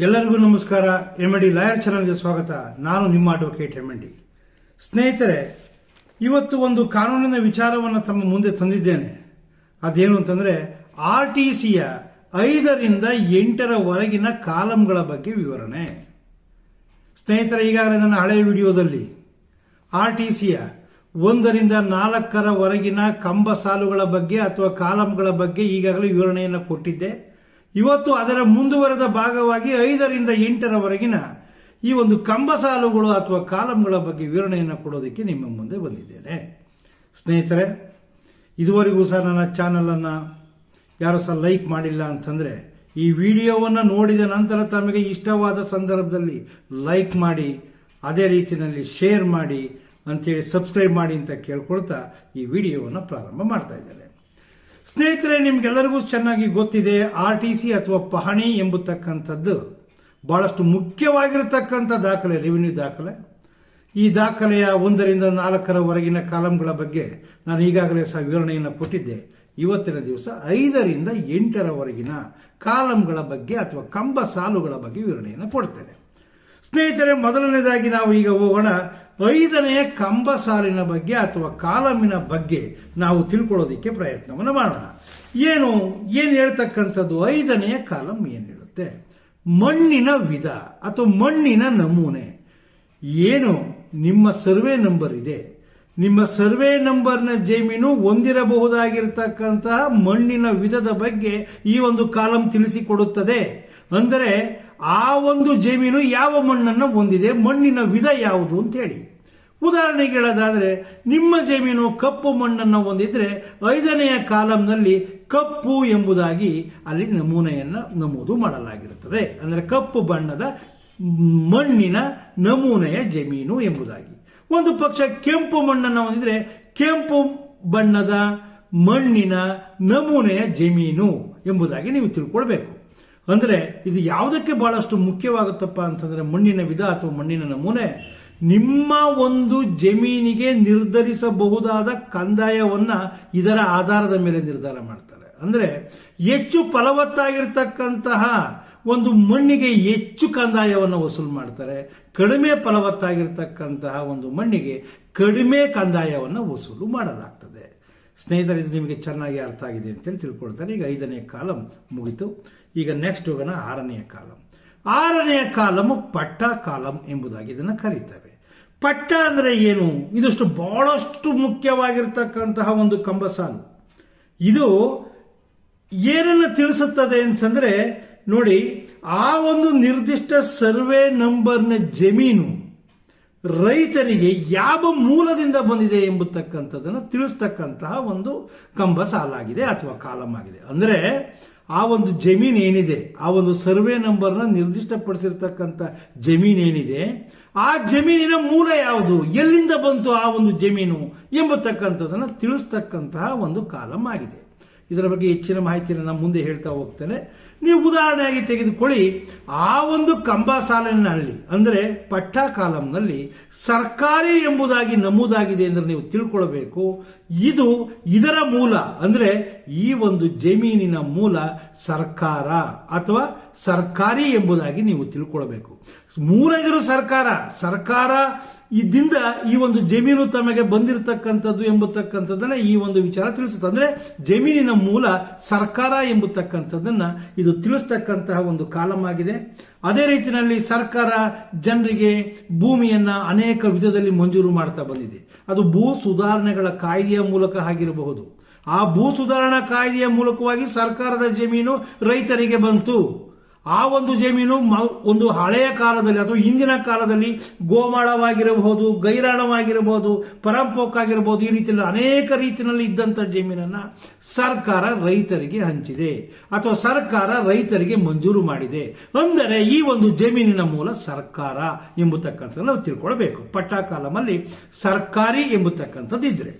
ಎಲ್ಲರಿಗೂ ನಮಸ್ಕಾರ. MD lawyer ಚಾನಲ್ಗೆ ಸ್ವಾಗತ. ನಾನು ನಿಮ್ಮ ಅಡ್ವೊಕೇಟ್ ಎಂಡಿ. ಸ್ನೇಹಿತರೆ, ಇವತ್ತು ಒಂದು ಕಾನೂನಿನ ವಿಚಾರವನ್ನು ತಮ್ಮ ಮುಂದೆ ತಂದಿದ್ದೇನೆ. ಅದೇನು ಅಂತಂದ್ರೆ RTCಯ 5ರಿಂದ 8ರವರೆಗಿನ ಕಾಲಂಗಳ ಬಗ್ಗೆ ವಿವರಣೆ. ಸ್ನೇಹಿತರೆ, ಈಗಾಗಲೇ ನನ್ನ ಹಳೆಯ ವಿಡಿಯೋದಲ್ಲಿ RTCಯ 1ರಿಂದ 4ರವರೆಗಿನ ಕಂಬ ಸಾಲುಗಳ ಬಗ್ಗೆ ಅಥವಾ ಕಾಲಂಗಳ ಬಗ್ಗೆ ಈಗಾಗಲೇ ವಿವರಣೆಯನ್ನು ಕೊಟ್ಟಿದ್ದೆ. ಇವತ್ತು ಅದರ ಮುಂದುವರೆದ ಭಾಗವಾಗಿ 5ರಿಂದ 8ರವರೆಗಿನ ಈ ಒಂದು ಕಂಬ ಸಾಲುಗಳು ಅಥವಾ ಕಾಲಂಗಳ ಬಗ್ಗೆ ವಿವರಣೆಯನ್ನು ಕೊಡೋದಕ್ಕೆ ನಿಮ್ಮ ಮುಂದೆ ಬಂದಿದ್ದೇನೆ. ಸ್ನೇಹಿತರೆ, ಇದುವರೆಗೂ ಸಹ ನನ್ನ ಚಾನಲನ್ನು ಯಾರು ಸಹ ಲೈಕ್ ಮಾಡಿಲ್ಲ ಅಂತಂದರೆ ಈ ವಿಡಿಯೋವನ್ನು ನೋಡಿದ ನಂತರ ತಮಗೆ ಇಷ್ಟವಾದ ಸಂದರ್ಭದಲ್ಲಿ ಲೈಕ್ ಮಾಡಿ, ಅದೇ ರೀತಿಯಲ್ಲಿ ಶೇರ್ ಮಾಡಿ ಅಂತೇಳಿ ಸಬ್ಸ್ಕ್ರೈಬ್ ಮಾಡಿ ಅಂತ ಕೇಳ್ಕೊಳ್ತಾ ಈ ವಿಡಿಯೋವನ್ನು ಪ್ರಾರಂಭ ಮಾಡ್ತಾ ಇದ್ದೇನೆ. ಸ್ನೇಹಿತರೆ, ನಿಮ್ಗೆಲ್ಲರಿಗೂ ಚೆನ್ನಾಗಿ ಗೊತ್ತಿದೆ, RTC ಅಥವಾ ಪಹಣಿ ಎಂಬತಕ್ಕಂಥದ್ದು ಬಹಳಷ್ಟು ಮುಖ್ಯವಾಗಿರತಕ್ಕಂಥ ದಾಖಲೆ, ರೆವಿನ್ಯೂ ದಾಖಲೆ. ಈ ದಾಖಲೆಯ 1ರಿಂದ 4ರವರೆಗಿನ ಕಾಲಂಗಳ ಬಗ್ಗೆ ನಾನು ಈಗಾಗಲೇ ಸಹ ವಿವರಣೆಯನ್ನು ಕೊಟ್ಟಿದ್ದೆ. ಇವತ್ತಿನ ದಿವಸ 5ರಿಂದ 8ರವರೆಗಿನ ಕಾಲಂಗಳ ಬಗ್ಗೆ ಅಥವಾ ಕಂಬ ಸಾಲುಗಳ ಬಗ್ಗೆ ವಿವರಣೆಯನ್ನು ಕೊಡ್ತೇನೆ. ಸ್ನೇಹಿತರೆ, ಮೊದಲನೇದಾಗಿ ನಾವು ಈಗ ಹೋಗೋಣ 5ನೇ ಕಂಬ ಸಾಲಿನ ಬಗ್ಗೆ ಅಥವಾ ಕಾಲಮಿನ ಬಗ್ಗೆ ನಾವು ತಿಳ್ಕೊಳ್ಳೋದಿಕ್ಕೆ ಪ್ರಯತ್ನವನ್ನು ಮಾಡೋಣ. ಏನು ಹೇಳ್ತಕ್ಕಂಥದ್ದು 5ನೇ ಕಾಲಂ ಏನು ಹೇಳುತ್ತೆ? ಮಣ್ಣಿನ ವಿಧ ಅಥವಾ ಮಣ್ಣಿನ ನಮೂನೆ. ಏನು ನಿಮ್ಮ ಸರ್ವೆ ನಂಬರ್ ಇದೆ, ನಿಮ್ಮ ಸರ್ವೆ ನಂಬರ್ನ ಜಮೀನು ಹೊಂದಿರಬಹುದಾಗಿರ್ತಕ್ಕಂತಹ ಮಣ್ಣಿನ ವಿಧದ ಬಗ್ಗೆ ಈ ಒಂದು ಕಾಲಂ ತಿಳಿಸಿಕೊಡುತ್ತದೆ. ಅಂದರೆ ಆ ಒಂದು ಜಮೀನು ಯಾವ ಮಣ್ಣನ್ನು ಹೊಂದಿದೆ, ಮಣ್ಣಿನ ವಿಧ ಯಾವುದು ಅಂತ ಹೇಳಿ. ಉದಾಹರಣೆಗೆ ಹೇಳೋದಾದ್ರೆ, ನಿಮ್ಮ ಜಮೀನು ಕಪ್ಪು ಮಣ್ಣನ್ನು ಹೊಂದಿದ್ರೆ 5ನೇ ಕಾಲಂನಲ್ಲಿ ಕಪ್ಪು ಎಂಬುದಾಗಿ ಅಲ್ಲಿ ನಮೂನೆಯನ್ನು ನಮೂದು ಮಾಡಲಾಗಿರುತ್ತದೆ. ಅಂದರೆ ಕಪ್ಪು ಬಣ್ಣದ ಮಣ್ಣಿನ ನಮೂನೆಯ ಜಮೀನು ಎಂಬುದಾಗಿ. ಒಂದು ಪಕ್ಷ ಕೆಂಪು ಮಣ್ಣನ್ನು ಹೊಂದಿದ್ರೆ ಕೆಂಪು ಬಣ್ಣದ ಮಣ್ಣಿನ ನಮೂನೆಯ ಜಮೀನು ಎಂಬುದಾಗಿ ನೀವು ತಿಳ್ಕೊಳ್ಬೇಕು. ಅಂದರೆ ಇದು ಯಾವುದಕ್ಕೆ ಬಹಳಷ್ಟು ಮುಖ್ಯವಾಗುತ್ತಪ್ಪ ಅಂತಂದ್ರೆ, ಮಣ್ಣಿನ ವಿಧ ಅಥವಾ ಮಣ್ಣಿನ ನಮೂನೆ ನಿಮ್ಮ ಒಂದು ಜಮೀನಿಗೆ ನಿರ್ಧರಿಸಬಹುದಾದ ಕಂದಾಯವನ್ನ ಇದರ ಆಧಾರದ ಮೇಲೆ ನಿರ್ಧಾರ ಮಾಡ್ತಾರೆ. ಅಂದ್ರೆ ಹೆಚ್ಚು ಫಲವತ್ತಾಗಿರ್ತಕ್ಕಂತಹ ಒಂದು ಮಣ್ಣಿಗೆ ಹೆಚ್ಚು ಕಂದಾಯವನ್ನು ವಸೂಲು ಮಾಡ್ತಾರೆ, ಕಡಿಮೆ ಫಲವತ್ತಾಗಿರ್ತಕ್ಕಂತಹ ಒಂದು ಮಣ್ಣಿಗೆ ಕಡಿಮೆ ಕಂದಾಯವನ್ನು ವಸೂಲು ಮಾಡಲಾಗ್ತದೆ. ಸ್ನೇಹಿತರೆ, ಇದು ನಿಮಗೆ ಚೆನ್ನಾಗಿ ಅರ್ಥ ಆಗಿದೆ ಅಂತೇಳಿ ತಿಳ್ಕೊಳ್ತಾರೆ. ಈಗ 5ನೇ ಕಾಲಂ ಮುಗಿತು. ಈಗ ನೆಕ್ಸ್ಟ್ ಹೋಗೋಣ 6ನೇ ಕಾಲಂ. 6ನೇ ಕಾಲಂ ಪಟ್ಟ ಕಾಲಂ ಎಂಬುದಾಗಿ ಇದನ್ನು ಕರೀತೇವೆ. ಪಟ್ಟ ಅಂದ್ರೆ ಏನು? ಇದಷ್ಟು ಬಹಳಷ್ಟು ಮುಖ್ಯವಾಗಿರ್ತಕ್ಕಂತಹ ಒಂದು ಕಂಬ ಸಾಲು. ಇದು ಏನನ್ನು ತಿಳಿಸುತ್ತದೆ ಅಂತಂದ್ರೆ, ನೋಡಿ, ಆ ಒಂದು ನಿರ್ದಿಷ್ಟ ಸರ್ವೆ ನಂಬರ್ನ ಜಮೀನು ರೈತರಿಗೆ ಯಾವ ಮೂಲದಿಂದ ಬಂದಿದೆ ಎಂಬತಕ್ಕಂಥದ್ದನ್ನು ತಿಳಿಸ್ತಕ್ಕಂತಹ ಒಂದು ಕಂಬ ಸಾಲಾಗಿದೆ ಅಥವಾ ಕಾಲಂ ಆಗಿದೆ. ಅಂದರೆ ಆ ಒಂದು ಜಮೀನು ಏನಿದೆ, ಆ ಒಂದು ಸರ್ವೆ ನಂಬರ್ನ ನಿರ್ದಿಷ್ಟಪಡಿಸಿರ್ತಕ್ಕಂಥ ಜಮೀನು ಏನಿದೆ, ಆ ಜಮೀನಿನ ಮೂಲ ಯಾವುದು, ಎಲ್ಲಿಂದ ಬಂತು ಆ ಒಂದು ಜಮೀನು ಎಂಬತಕ್ಕಂಥದ್ದನ್ನು ತಿಳಿಸ್ತಕ್ಕಂತಹ ಒಂದು ಕಾಲಂ ಆಗಿದೆ. ಇದರ ಬಗ್ಗೆ ಹೆಚ್ಚಿನ ಮಾಹಿತಿಯನ್ನು ನಾನು ಮುಂದೆ ಹೇಳ್ತಾ ಹೋಗ್ತೇನೆ. ನೀವು ಉದಾಹರಣೆಯಾಗಿ ತೆಗೆದುಕೊಳ್ಳಿ, ಆ ಒಂದು ಕಂಬ ಸಾಲಿನಲ್ಲಿ ಅಂದರೆ ಪಟ್ಟ ಕಾಲಂನಲ್ಲಿ ಸರ್ಕಾರಿ ಎಂಬುದಾಗಿ ನಮೂದಾಗಿದೆ ಅಂದರೆ ನೀವು ತಿಳ್ಕೊಳ್ಬೇಕು, ಇದರ ಮೂಲ ಅಂದರೆ ಈ ಒಂದು ಜಮೀನಿನ ಮೂಲ ಸರ್ಕಾರ ಅಥವಾ ಸರ್ಕಾರಿ ಎಂಬುದಾಗಿ ನೀವು ತಿಳ್ಕೊಳ್ಬೇಕು. ಮೂಲ ಇದ್ರೂ ಸರ್ಕಾರ ಇದ್ದಿಂದ ಈ ಒಂದು ಜಮೀನು ತಮಗೆ ಬಂದಿರತಕ್ಕಂಥದ್ದು ಎಂಬತಕ್ಕಂಥದ್ದನ್ನ ಈ ಒಂದು ವಿಚಾರ ತಿಳಿಸುತ್ತೆ. ಅಂದ್ರೆ ಜಮೀನಿನ ಮೂಲ ಸರ್ಕಾರ ಎಂಬತಕ್ಕಂಥದ್ದನ್ನ ಇದು ತಿಳಿಸ್ತಕ್ಕಂತಹ ಒಂದು ಕಾಲಂ ಆಗಿದೆ. ಅದೇ ರೀತಿಯಲ್ಲಿ ಸರ್ಕಾರ ಜನರಿಗೆ ಭೂಮಿಯನ್ನ ಅನೇಕ ವಿಧದಲ್ಲಿ ಮಂಜೂರು ಮಾಡ್ತಾ ಬಂದಿದೆ. ಅದು ಭೂ ಸುಧಾರಣೆಗಳ ಕಾಯ್ದೆಯ ಮೂಲಕ ಆಗಿರಬಹುದು. ಆ ಭೂ ಸುಧಾರಣಾ ಕಾಯ್ದೆಯ ಮೂಲಕವಾಗಿ ಸರ್ಕಾರದ ಜಮೀನು ರೈತರಿಗೆ ಬಂತು. ಆ ಒಂದು ಜಮೀನು ಒಂದು ಹಳೆಯ ಕಾಲದಲ್ಲಿ ಅಥವಾ ಹಿಂದಿನ ಕಾಲದಲ್ಲಿ ಗೋಮಾಳವಾಗಿರಬಹುದು, ಗೈರಾಣವಾಗಿರಬಹುದು, ಪರಂಪೋಕಾಗಿರಬಹುದು, ಈ ರೀತಿಯಲ್ಲಿ ಅನೇಕ ರೀತಿಯಲ್ಲಿ ಇದ್ದಂಥ ಜಮೀನನ್ನ ಸರ್ಕಾರ ರೈತರಿಗೆ ಹಂಚಿದೆ ಅಥವಾ ಸರ್ಕಾರ ರೈತರಿಗೆ ಮಂಜೂರು ಮಾಡಿದೆ. ಅಂದರೆ ಈ ಒಂದು ಜಮೀನಿನ ಮೂಲ ಸರ್ಕಾರ ಎಂಬತಕ್ಕಂಥದ್ದು ನಾವು ತಿಳ್ಕೊಳ್ಬೇಕು. ಪಟ್ಟ ಕಾಲಮಲ್ಲಿ ಸರ್ಕಾರಿ ಎಂಬತಕ್ಕಂಥದ್ದು ಇದ್ರೆ,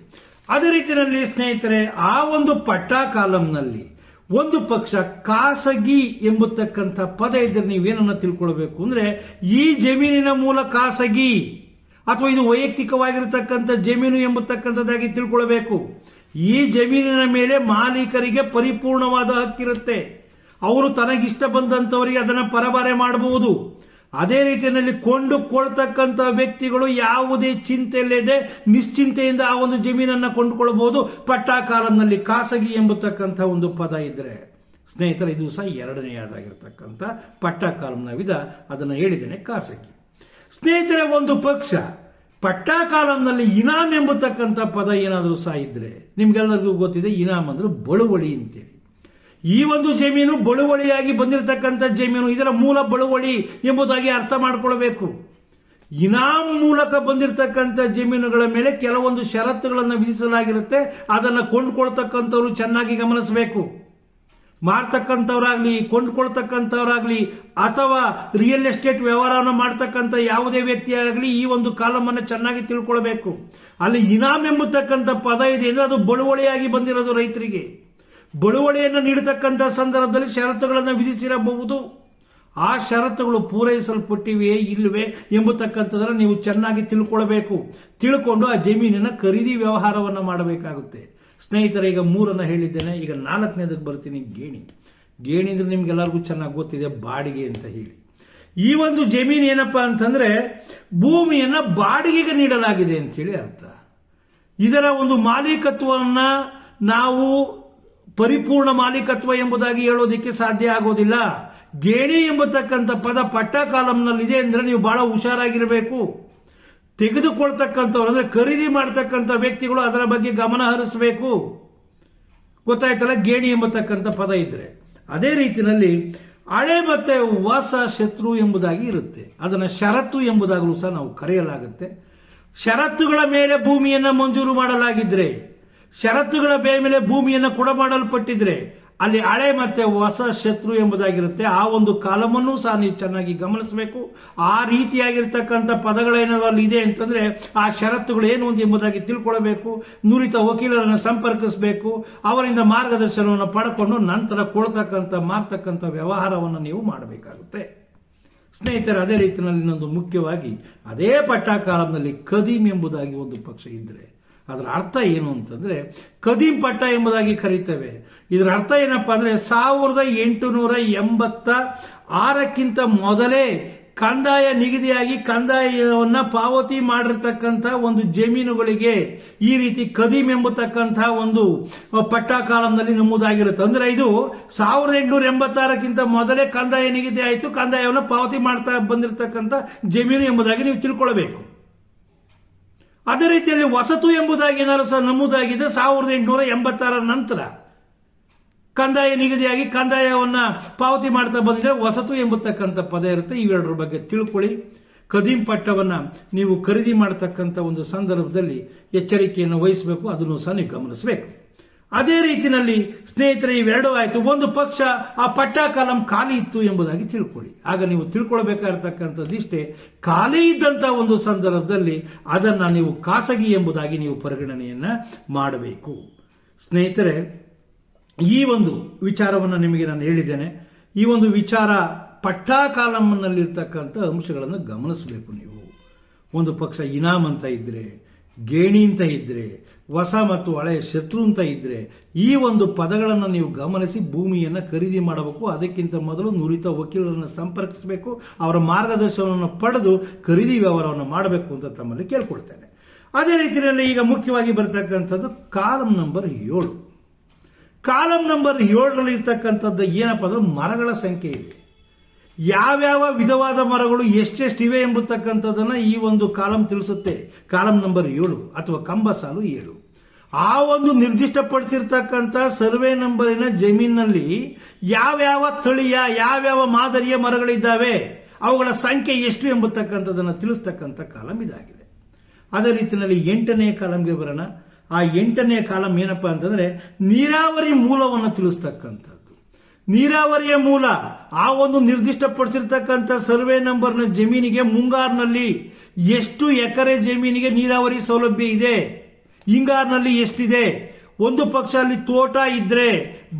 ಅದೇ ರೀತಿಯಲ್ಲಿ ಸ್ನೇಹಿತರೆ, ಆ ಒಂದು ಪಟ್ಟ ಕಾಲಂನಲ್ಲಿ ಒಂದು ಪಕ್ಷ ಖಾಸಗಿ ಎಂಬತಕ್ಕಂಥ ಪದ ಇದ್ದರೆ ನೀವೇನನ್ನ ತಿಳ್ಕೊಳ್ಬೇಕು ಅಂದ್ರೆ, ಈ ಜಮೀನಿನ ಮೂಲ ಖಾಸಗಿ ಅಥವಾ ಇದು ವೈಯಕ್ತಿಕವಾಗಿರತಕ್ಕಂಥ ಜಮೀನು ಎಂಬತಕ್ಕಂಥದ್ದಾಗಿ ತಿಳ್ಕೊಳ್ಬೇಕು. ಈ ಜಮೀನಿನ ಮೇಲೆ ಮಾಲೀಕರಿಗೆ ಪರಿಪೂರ್ಣವಾದ ಹಕ್ಕಿರುತ್ತೆ. ಅವರು ತನಗಿಷ್ಟ ಬಂದಂಥವರಿಗೆ ಅದನ್ನು ಪರಬಾರೆ ಮಾಡಬಹುದು. ಅದೇ ರೀತಿಯಲ್ಲಿ ಕೊಂಡುಕೊಳ್ತಕ್ಕಂಥ ವ್ಯಕ್ತಿಗಳು ಯಾವುದೇ ಚಿಂತೆ ಇಲ್ಲದೆ ನಿಶ್ಚಿಂತೆಯಿಂದ ಆ ಒಂದು ಜಮೀನನ್ನು ಕೊಂಡುಕೊಳ್ಬಹುದು. ಪಟ್ಟಾ ಕಾಲಂನಲ್ಲಿ ಖಾಸಗಿ ಎಂಬತಕ್ಕಂಥ ಒಂದು ಪದ ಇದ್ರೆ ಸ್ನೇಹಿತರೆ, ಇದು ಸಹ ಎರಡನೆಯದಾಗಿರ್ತಕ್ಕಂಥ ಪಟ್ಟಾ ಕಾಲಂನ ವಿಧ. ಅದನ್ನು ಹೇಳಿದ್ದೇನೆ, ಖಾಸಗಿ. ಸ್ನೇಹಿತರೆ, ಒಂದು ಪಕ್ಷ ಪಟ್ಟಾ ಕಾಲಂನಲ್ಲಿ ಇನಾಮ್ ಎಂಬತಕ್ಕಂಥ ಪದ ಏನಾದರೂ ಸಹ ಇದ್ರೆ, ನಿಮ್ಗೆಲ್ಲರಿಗೂ ಗೊತ್ತಿದೆ, ಇನಾಮ್ ಅಂದ್ರೆ ಬಳುವಳಿ ಅಂತೇಳಿ. ಈ ಒಂದು ಜಮೀನು ಬಳುವಳಿಯಾಗಿ ಬಂದಿರತಕ್ಕಂಥ ಜಮೀನು, ಇದರ ಮೂಲ ಬಳುವಳಿ ಎಂಬುದಾಗಿ ಅರ್ಥ ಮಾಡಿಕೊಳ್ಬೇಕು. ಇನಾಮ್ ಮೂಲಕ ಬಂದಿರತಕ್ಕಂಥ ಜಮೀನುಗಳ ಮೇಲೆ ಕೆಲವೊಂದು ಷರತ್ತುಗಳನ್ನು ವಿಧಿಸಲಾಗಿರುತ್ತೆ. ಅದನ್ನು ಕೊಂಡುಕೊಳ್ತಕ್ಕಂಥವ್ರು ಚೆನ್ನಾಗಿ ಗಮನಿಸಬೇಕು. ಮಾರ್ತಕ್ಕಂಥವ್ರಾಗ್ಲಿ, ಕೊಂಡುಕೊಳ್ತಕ್ಕಂಥವ್ರಾಗ್ಲಿ, ಅಥವಾ ರಿಯಲ್ ಎಸ್ಟೇಟ್ ವ್ಯವಹಾರವನ್ನು ಮಾಡ್ತಕ್ಕಂಥ ಯಾವುದೇ ವ್ಯಕ್ತಿಯಾಗಲಿ ಈ ಒಂದು ಕಾಲಮನ್ನು ಚೆನ್ನಾಗಿ ತಿಳ್ಕೊಳ್ಬೇಕು. ಅಲ್ಲಿ ಇನಾಮ್ ಎಂಬತಕ್ಕಂಥ ಪದ ಇದೆ ಅಂದ್ರೆ ಅದು ಬಳುವಳಿಯಾಗಿ ಬಂದಿರೋದು ರೈತರಿಗೆ. ಬಳುವಳಿಯನ್ನು ನೀಡತಕ್ಕಂಥ ಸಂದರ್ಭದಲ್ಲಿ ಷರತ್ತುಗಳನ್ನು ವಿಧಿಸಿರಬಹುದು. ಆ ಷರತ್ತುಗಳು ಪೂರೈಸಲ್ಪಟ್ಟಿವೆಯೇ ಇಲ್ಲವೇ ಎಂಬತಕ್ಕಂಥದ್ದನ್ನು ನೀವು ಚೆನ್ನಾಗಿ ತಿಳ್ಕೊಳ್ಬೇಕು. ತಿಳ್ಕೊಂಡು ಆ ಜಮೀನಿನ ಖರೀದಿ ವ್ಯವಹಾರವನ್ನು ಮಾಡಬೇಕಾಗುತ್ತೆ. ಸ್ನೇಹಿತರೆ, ಈಗ 3 ಹೇಳಿದ್ದೇನೆ. ಈಗ 4ನೇದಕ್ಕೆ ಬರ್ತೀನಿ, ಗೇಣಿ. ಗೇಣಿ ಅಂದ್ರೆ ನಿಮ್ಗೆಲ್ಲರಿಗೂ ಚೆನ್ನಾಗಿ ಗೊತ್ತಿದೆ, ಬಾಡಿಗೆ ಅಂತ ಹೇಳಿ. ಈ ಒಂದು ಜಮೀನು ಏನಪ್ಪಾ ಅಂತಂದ್ರೆ ಭೂಮಿಯನ್ನ ಬಾಡಿಗೆಗೆ ನೀಡಲಾಗಿದೆ ಅಂತೇಳಿ ಅರ್ಥ. ಇದರ ಒಂದು ಮಾಲೀಕತ್ವವನ್ನ ನಾವು ಪರಿಪೂರ್ಣ ಮಾಲೀಕತ್ವ ಎಂಬುದಾಗಿ ಹೇಳೋದಕ್ಕೆ ಸಾಧ್ಯ ಆಗೋದಿಲ್ಲ. ಗೇಣಿ ಎಂಬತಕ್ಕಂಥ ಪದ ಪಟ್ಟಾ ಕಾಲಂನಲ್ಲಿದೆ ಅಂದ್ರೆ ನೀವು ಬಹಳ ಹುಷಾರಾಗಿರಬೇಕು. ತೆಗೆದುಕೊಳ್ತಕ್ಕಂಥವ್ರು ಅಂದ್ರೆ ಖರೀದಿ ಮಾಡ್ತಕ್ಕಂಥ ವ್ಯಕ್ತಿಗಳು ಅದರ ಬಗ್ಗೆ ಗಮನ ಹರಿಸಬೇಕು. ಗೊತ್ತಾಯ್ತಲ್ಲ, ಗೇಣಿ ಎಂಬತಕ್ಕಂಥ ಪದ ಇದ್ರೆ. ಅದೇ ರೀತಿಯಲ್ಲಿ ಹಳೆ ಮತ್ತೆ ಹೊಸ ಶತ್ರು ಎಂಬುದಾಗಿ ಇರುತ್ತೆ. ಅದನ್ನು ಷರತ್ತು ಎಂಬುದಾಗಲೂ ಸಹ ನಾವು ಕರೆಯಲಾಗುತ್ತೆ. ಷರತ್ತುಗಳ ಮೇಲೆ ಭೂಮಿಯನ್ನ ಮಂಜೂರು ಮಾಡಲಾಗಿದ್ರೆ, ಷರತ್ತುಗಳ ಮೇಲೆ ಭೂಮಿಯನ್ನು ಕೊಡಮಾಡಲ್ಪಟ್ಟಿದ್ರೆ ಅಲ್ಲಿ ಹಳೆ ಮತ್ತೆ ಹೊಸ ಶತ್ರು ಎಂಬುದಾಗಿರುತ್ತೆ. ಆ ಒಂದು ಕಾಲಮನ್ನು ಸಹ ನೀವು ಚೆನ್ನಾಗಿ ಗಮನಿಸಬೇಕು. ಆ ರೀತಿಯಾಗಿರ್ತಕ್ಕಂಥ ಪದಗಳೇನಾದ್ರು ಅಲ್ಲಿ ಇದೆ ಅಂತಂದ್ರೆ ಆ ಷರತ್ತುಗಳು ಏನು ಅಂತ ಎಂಬುದಾಗಿ ತಿಳ್ಕೊಳ್ಬೇಕು. ನುರಿತ ವಕೀಲರನ್ನು ಸಂಪರ್ಕಿಸಬೇಕು. ಅವರಿಂದ ಮಾರ್ಗದರ್ಶನವನ್ನು ಪಡ್ಕೊಂಡು ನಂತರ ಮಾರ್ತಕ್ಕಂಥ ವ್ಯವಹಾರವನ್ನು ನೀವು ಮಾಡಬೇಕಾಗುತ್ತೆ. ಸ್ನೇಹಿತರೆ, ಅದೇ ರೀತಿಯಲ್ಲಿ ಇನ್ನೊಂದು ಮುಖ್ಯವಾಗಿ ಅದೇ ಪಟ್ಟಾ ಕಾಲಂನಲ್ಲಿ ಕದೀಮ್ ಎಂಬುದಾಗಿ ಒಂದು ಪಕ್ಷ ಇದ್ರೆ ಅದರ ಅರ್ಥ ಏನು ಅಂತಂದ್ರೆ ಕದೀಂ ಪಟ್ಟ ಎಂಬುದಾಗಿ ಕರೀತೇವೆ. ಇದರ ಅರ್ಥ ಏನಪ್ಪಾ ಅಂದ್ರೆ 1886ಕ್ಕಿಂತ ಮೊದಲೇ ಕಂದಾಯ ನಿಗದಿಯಾಗಿ ಕಂದಾಯವನ್ನ ಪಾವತಿ ಮಾಡಿರ್ತಕ್ಕಂಥ ಒಂದು ಜಮೀನುಗಳಿಗೆ ಈ ರೀತಿ ಕದೀಂ ಎಂಬತಕ್ಕಂಥ ಒಂದು ಪಟ್ಟಾ ಕಾಲಂನಲ್ಲಿ ನಮೂದಾಗಿರುತ್ತೆ. ಅಂದ್ರೆ ಇದು 1886ಕ್ಕಿಂತ ಮೊದಲೇ ಕಂದಾಯ ನಿಗದಿ ಆಯಿತು, ಕಂದಾಯವನ್ನು ಪಾವತಿ ಮಾಡ್ತಾ ಬಂದಿರತಕ್ಕಂಥ ಜಮೀನು ಎಂಬುದಾಗಿ ನೀವು ತಿಳ್ಕೊಳ್ಬೇಕು. ಅದೇ ರೀತಿಯಲ್ಲಿ ವಸತು ಎಂಬುದಾಗಿ ಏನಾದ್ರು ಸಹ ನಮೂದಾಗಿದೆ 1886 ನಂತರ ಕಂದಾಯ ನಿಗದಿಯಾಗಿ ಕಂದಾಯವನ್ನ ಪಾವತಿ ಮಾಡ್ತಾ ಬಂದಿದ್ರೆ ವಸತು ಎಂಬತಕ್ಕಂಥ ಪದ ಇರುತ್ತೆ. ಇವೆರಡರ ಬಗ್ಗೆ ತಿಳ್ಕೊಳ್ಳಿ. ಕದೀಂ ಪಟ್ಟವನ್ನ ನೀವು ಖರೀದಿ ಮಾಡತಕ್ಕಂಥ ಒಂದು ಸಂದರ್ಭದಲ್ಲಿ ಎಚ್ಚರಿಕೆಯನ್ನು ವಹಿಸಬೇಕು. ಅದನ್ನು ಸಹ ನೀವು ಗಮನಿಸಬೇಕು. ಅದೇ ರೀತಿಯಲ್ಲಿ ಸ್ನೇಹಿತರೆ, ಇವೆರಡೂ ಆಯಿತು. ಒಂದು ಪಕ್ಷ ಆ ಪಟ್ಟಾ ಕಾಲಂ ಖಾಲಿ ಇತ್ತು ಎಂಬುದಾಗಿ ತಿಳ್ಕೊಳ್ಳಿ. ಆಗ ನೀವು ತಿಳ್ಕೊಳ್ಬೇಕಾಗಿರ್ತಕ್ಕಂಥದ್ದು ಇಷ್ಟೇ, ಖಾಲಿ ಇದ್ದಂಥ ಒಂದು ಸಂದರ್ಭದಲ್ಲಿ ಅದನ್ನು ನೀವು ಖಾಸಗಿ ಎಂಬುದಾಗಿ ನೀವು ಪರಿಗಣನೆಯನ್ನ ಮಾಡಬೇಕು. ಸ್ನೇಹಿತರೆ, ಈ ಒಂದು ವಿಚಾರವನ್ನು ನಿಮಗೆ ನಾನು ಹೇಳಿದ್ದೇನೆ. ಈ ಒಂದು ವಿಚಾರ ಪಟ್ಟಾ ಕಾಲಂನಲ್ಲಿರ್ತಕ್ಕಂಥ ಅಂಶಗಳನ್ನು ಗಮನಿಸಬೇಕು ನೀವು. ಒಂದು ಪಕ್ಷ ಇನಾಮ್ ಅಂತ ಇದ್ರೆ, ಗೇಣಿ ಅಂತ ಇದ್ರೆ, ಹೊಸ ಮತ್ತು ಹಳೆಯ ಶತ್ರು ಅಂತ ಇದ್ರೆ ಈ ಒಂದು ಪದಗಳನ್ನು ನೀವು ಗಮನಿಸಿ ಭೂಮಿಯನ್ನು ಖರೀದಿ ಮಾಡಬೇಕು. ಅದಕ್ಕಿಂತ ಮೊದಲು ನುರಿತ ವಕೀಲರನ್ನು ಸಂಪರ್ಕಿಸಬೇಕು. ಅವರ ಮಾರ್ಗದರ್ಶನವನ್ನು ಪಡೆದು ಖರೀದಿ ವ್ಯವಹಾರವನ್ನು ಮಾಡಬೇಕು ಅಂತ ತಮ್ಮಲ್ಲಿ ಕೇಳ್ಕೊಳ್ತೇನೆ. ಅದೇ ರೀತಿಯಲ್ಲಿ ಈಗ ಮುಖ್ಯವಾಗಿ ಬರ್ತಕ್ಕಂಥದ್ದು ಕಾಲಂ ನಂಬರ್ 7. ಕಾಲಂ ನಂಬರ್ 7ರಲ್ಲಿ ಇರ್ತಕ್ಕಂಥದ್ದು ಏನಪ್ಪಾ ಅಂದ್ರೆ ಮರಗಳ ಸಂಖ್ಯೆ ಇದೆ. ಯಾವ್ಯಾವ ವಿಧವಾದ ಮರಗಳು ಎಷ್ಟೆಷ್ಟಿವೆ ಎಂಬತಕ್ಕಂಥದ್ದನ್ನ ಈ ಒಂದು ಕಾಲಂ ತಿಳಿಸುತ್ತೆ. ಕಾಲಂ ನಂಬರ್ 7 ಅಥವಾ ಕಂಬ ಸಾಲು 7. ಆ ಒಂದು ನಿರ್ದಿಷ್ಟಪಡಿಸಿರ್ತಕ್ಕಂಥ ಸರ್ವೆ ನಂಬರಿನ ಜಮೀನಿನಲ್ಲಿ ಯಾವ್ಯಾವ ತಳಿಯ ಯಾವ್ಯಾವ ಮಾದರಿಯ ಮರಗಳಿದ್ದಾವೆ, ಅವುಗಳ ಸಂಖ್ಯೆ ಎಷ್ಟು ಎಂಬತಕ್ಕಂಥದ್ದನ್ನು ತಿಳಿಸ್ತಕ್ಕಂಥ ಕಾಲಂ ಇದಾಗಿದೆ. ಅದೇ ರೀತಿಯಲ್ಲಿ 8ನೇ ಕಾಲಂಗೆ ಬರೋಣ. ಆ 8ನೇ ಕಾಲಂ ಏನಪ್ಪಾ ಅಂತಂದ್ರೆ ನೀರಾವರಿ ಮೂಲವನ್ನು ತಿಳಿಸ್ತಕ್ಕಂಥದ್ದು. ನೀರಾವರಿಯ ಮೂಲ ಆ ಒಂದು ನಿರ್ದಿಷ್ಟಪಡಿಸಿರ್ತಕ್ಕಂಥ ಸರ್ವೆ ನಂಬರ್ನ ಜಮೀನಿಗೆ ಮುಂಗಾರಿನಲ್ಲಿ ಎಷ್ಟು ಎಕರೆ ಜಮೀನಿಗೆ ನೀರಾವರಿ ಸೌಲಭ್ಯ ಇದೆ, ಹಿಂಗಾರಿನಲ್ಲಿ ಎಷ್ಟಿದೆ, ಒಂದು ಪಕ್ಷ ಅಲ್ಲಿ ತೋಟ ಇದ್ರೆ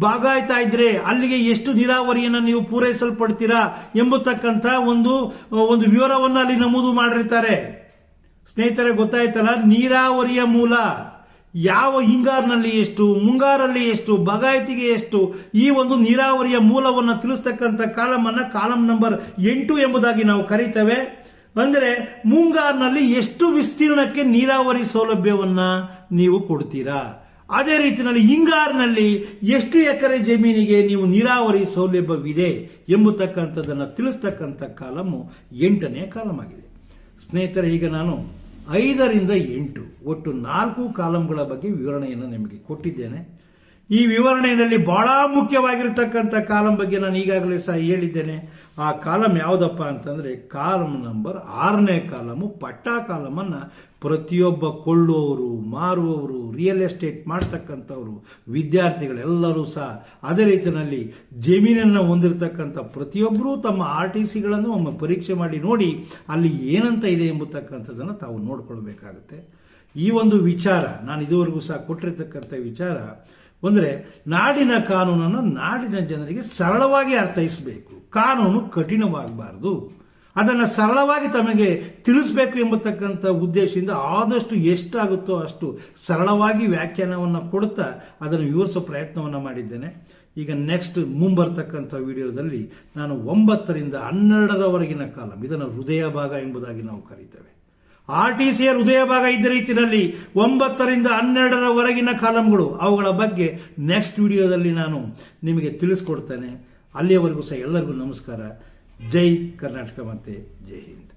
ಬಾಗಾಯ್ತಾ ಇದ್ರೆ ಅಲ್ಲಿಗೆ ಎಷ್ಟು ನೀರಾವರಿಯನ್ನು ನೀವು ಪೂರೈಸಲ್ಪಡ್ತೀರಾ ಎಂಬತಕ್ಕಂಥ ಒಂದು ವಿವರವನ್ನು ಅಲ್ಲಿ ನಮೂದು ಮಾಡಿರ್ತಾರೆ. ಸ್ನೇಹಿತರೆ, ಗೊತ್ತಾಯ್ತಲ್ಲ, ನೀರಾವರಿಯ ಮೂಲ ಯಾವ ಹಿಂಗಾರಿನಲ್ಲಿ ಎಷ್ಟು, ಮುಂಗಾರಲ್ಲಿ ಎಷ್ಟು, ಬಗಾಯತಿಗೆ ಎಷ್ಟು, ಈ ಒಂದು ನೀರಾವರಿಯ ಮೂಲವನ್ನು ತಿಳಿಸ್ತಕ್ಕಂಥ ಕಾಲಮನ್ನು ಕಾಲಂ ನಂಬರ್ 8 ಎಂಬುದಾಗಿ ನಾವು ಕರೀತೇವೆ. ಅಂದರೆ ಮುಂಗಾರಿನಲ್ಲಿ ಎಷ್ಟು ವಿಸ್ತೀರ್ಣಕ್ಕೆ ನೀರಾವರಿ ಸೌಲಭ್ಯವನ್ನ ನೀವು ಕೊಡ್ತೀರಾ, ಅದೇ ರೀತಿಯಲ್ಲಿ ಹಿಂಗಾರಿನಲ್ಲಿ ಎಷ್ಟು ಎಕರೆ ಜಮೀನಿಗೆ ನೀವು ನೀರಾವರಿ ಸೌಲಭ್ಯವಿದೆ ಎಂಬತಕ್ಕಂಥದ್ದನ್ನು ತಿಳಿಸ್ತಕ್ಕಂಥ ಕಾಲಮು 8ನೇ ಕಾಲಮ್ ಆಗಿದೆ. ಸ್ನೇಹಿತರೆ, ಈಗ ನಾನು 5ರಿಂದ 8 ಒಟ್ಟು 4 ಕಾಲಂಗಳ ಬಗ್ಗೆ ವಿವರಣೆಯನ್ನು ನಿಮಗೆ ಕೊಟ್ಟಿದ್ದೇನೆ. ಈ ವಿವರಣೆಯಲ್ಲಿ ಬಹಳ ಮುಖ್ಯವಾಗಿರತಕ್ಕಂಥ ಕಾಲಂ ಬಗ್ಗೆ ನಾನು ಈಗಾಗಲೇ ಸಹ ಹೇಳಿದ್ದೇನೆ. ಆ ಕಾಲಂ ಯಾವುದಪ್ಪ ಅಂತಂದ್ರೆ ಕಾಲಂ ನಂಬರ್ 6ನೇ ಕಾಲಮು ಪಟ್ಟಾ ಕಾಲಮನ್ನು ಪ್ರತಿಯೊಬ್ಬ ಕೊಳ್ಳುವವರು, ಮಾರುವವರು, ರಿಯಲ್ ಎಸ್ಟೇಟ್ ಮಾಡ್ತಕ್ಕಂಥವ್ರು, ವಿದ್ಯಾರ್ಥಿಗಳೆಲ್ಲರೂ ಸಹ ಅದೇ ರೀತಿಯಲ್ಲಿ ಜಮೀನನ್ನು ಹೊಂದಿರತಕ್ಕಂಥ ಪ್ರತಿಯೊಬ್ಬರೂ ತಮ್ಮ RTCಗಳನ್ನು ಒಮ್ಮೆ ಪರೀಕ್ಷೆ ಮಾಡಿ ನೋಡಿ ಅಲ್ಲಿ ಏನಂತ ಇದೆ ಎಂಬತಕ್ಕಂಥದ್ದನ್ನು ತಾವು ನೋಡ್ಕೊಳ್ಬೇಕಾಗುತ್ತೆ. ಈ ಒಂದು ವಿಚಾರ ನಾನು ಇದುವರೆಗೂ ಸಹ ಕೊಟ್ಟಿರ್ತಕ್ಕಂಥ ವಿಚಾರ ಅಂದರೆ ನಾಡಿನ ಕಾನೂನನ್ನು ನಾಡಿನ ಜನರಿಗೆ ಸರಳವಾಗಿ ಅರ್ಥೈಸಬೇಕು. ಕಾನೂನು ಕಠಿಣವಾಗಬಾರದು, ಅದನ್ನು ಸರಳವಾಗಿ ತಮಗೆ ತಿಳಿಸಬೇಕು ಎಂಬತಕ್ಕಂಥ ಉದ್ದೇಶದಿಂದ ಆದಷ್ಟು ಎಷ್ಟಾಗುತ್ತೋ ಅಷ್ಟು ಸರಳವಾಗಿ ವ್ಯಾಖ್ಯಾನವನ್ನು ಕೊಡುತ್ತಾ ಅದನ್ನು ವಿವರಿಸೋ ಪ್ರಯತ್ನವನ್ನು ಮಾಡಿದ್ದೇನೆ. ಈಗ ನೆಕ್ಸ್ಟ್ ಮುಂಬರ್ತಕ್ಕಂಥ ವಿಡಿಯೋದಲ್ಲಿ ನಾನು 9ರಿಂದ 12ರವರೆಗಿನ ಕಾಲಂ, ಇದನ್ನು ಹೃದಯ ಭಾಗ ಎಂಬುದಾಗಿ ನಾವು ಕರೀತೇವೆ. RTCಯ ಹೃದಯ ಭಾಗ ಇದ್ದ ರೀತಿಯಲ್ಲಿ 9ರಿಂದ 12ರವರೆಗಿನ ಕಾಲಂಗಳು, ಅವುಗಳ ಬಗ್ಗೆ ನೆಕ್ಸ್ಟ್ ವಿಡಿಯೋದಲ್ಲಿ ನಾನು ನಿಮಗೆ ತಿಳಿಸ್ಕೊಡ್ತೇನೆ. ಅಲ್ಲಿಯವರೆಗೂ ಸಹ ಎಲ್ಲರಿಗೂ ನಮಸ್ಕಾರ. ಜೈ ಕರ್ನಾಟಕ ಮತ್ತೆ ಜೈ ಹಿಂದ್.